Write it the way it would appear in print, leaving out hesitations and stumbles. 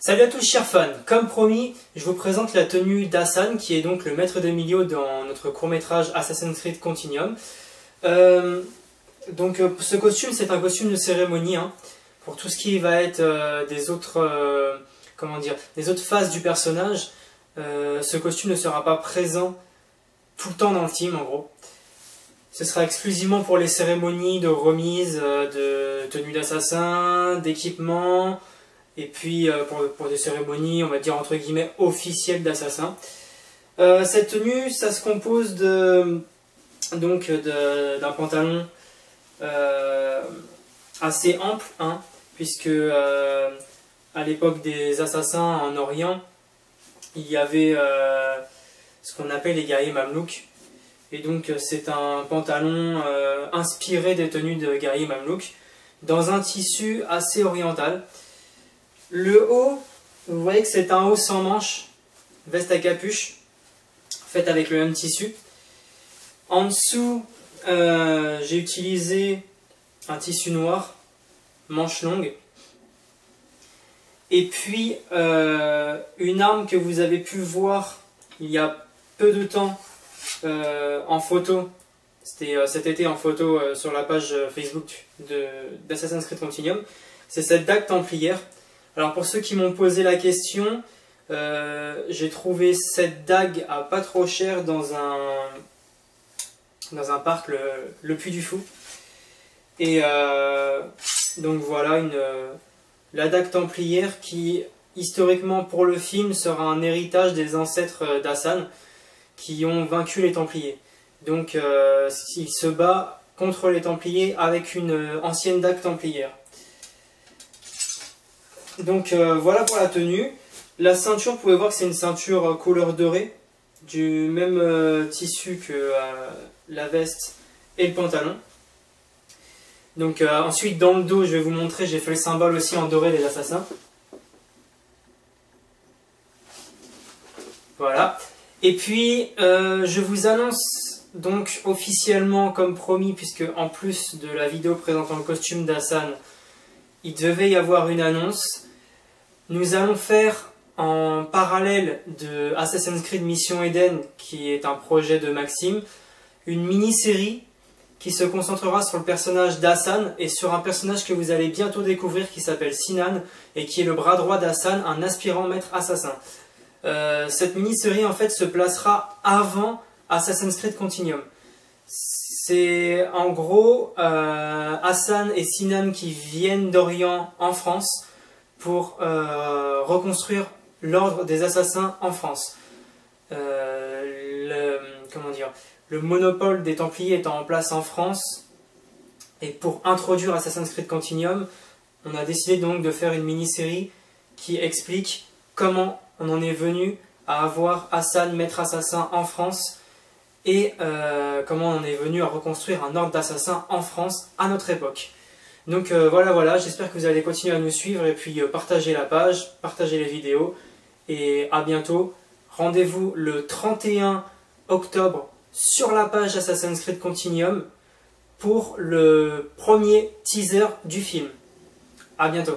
Salut à tous chers fans, comme promis, je vous présente la tenue d'Hassan qui est donc le maître d'Emilio dans notre court-métrage Assassin's Creed Continuum. Ce costume c'est un costume de cérémonie pour tout ce qui va être des autres phases du personnage. Ce costume ne sera pas présent tout le temps dans le film en gros. Ce sera exclusivement pour les cérémonies de remise de tenues d'assassin, d'équipement. Et puis pour des cérémonies, on va dire entre guillemets officielles d'assassin. Cette tenue, ça se compose d'un pantalon assez ample, puisque à l'époque des assassins en Orient, il y avait ce qu'on appelle les guerriers mamelouks. Et donc c'est un pantalon inspiré des tenues de guerriers mamelouks, dans un tissu assez oriental. Le haut, vous voyez que c'est un haut sans manches, veste à capuche, faite avec le même tissu. En dessous, j'ai utilisé un tissu noir, manche longue. Et puis, une arme que vous avez pu voir il y a peu de temps en photo. C'était cet été en photo sur la page Facebook d'Assassin's Creed Continuum. C'est cette dague templière. Alors pour ceux qui m'ont posé la question, j'ai trouvé cette dague à pas trop cher dans un parc, le Puy du Fou. Et donc voilà, la dague templière qui, historiquement pour le film, sera un héritage des ancêtres d'Hassan qui ont vaincu les Templiers. Donc il se bat contre les Templiers avec une ancienne dague templière. Donc voilà pour la tenue. La ceinture, vous pouvez voir que c'est une ceinture couleur dorée, du même tissu que la veste et le pantalon. Donc ensuite dans le dos, je vais vous montrer, j'ai fait le symbole aussi en doré des assassins. Voilà. Et puis je vous annonce donc officiellement comme promis, puisque en plus de la vidéo présentant le costume d'Hassan, il devait y avoir une annonce. Nous allons faire en parallèle de Assassin's Creed Mission Eden, qui est un projet de Maxime, une mini-série qui se concentrera sur le personnage d'Hassan et sur un personnage que vous allez bientôt découvrir qui s'appelle Sinan et qui est le bras droit d'Hassan, un aspirant maître assassin. Cette mini-série en fait se placera avant Assassin's Creed Continuum. C'est en gros Hassan et Sinan qui viennent d'Orient en France pour reconstruire l'ordre des assassins en France. Le monopole des Templiers étant en place en France, et pour introduire Assassin's Creed Continuum, on a décidé donc de faire une mini-série qui explique comment on en est venu à avoir Hassan, maître assassin en France, et comment on en est venu à reconstruire un ordre d'assassins en France à notre époque. Donc voilà, j'espère que vous allez continuer à nous suivre et puis partager la page, partager les vidéos et à bientôt. Rendez-vous le 31 octobre sur la page Assassin's Creed Continuum pour le premier teaser du film. À bientôt.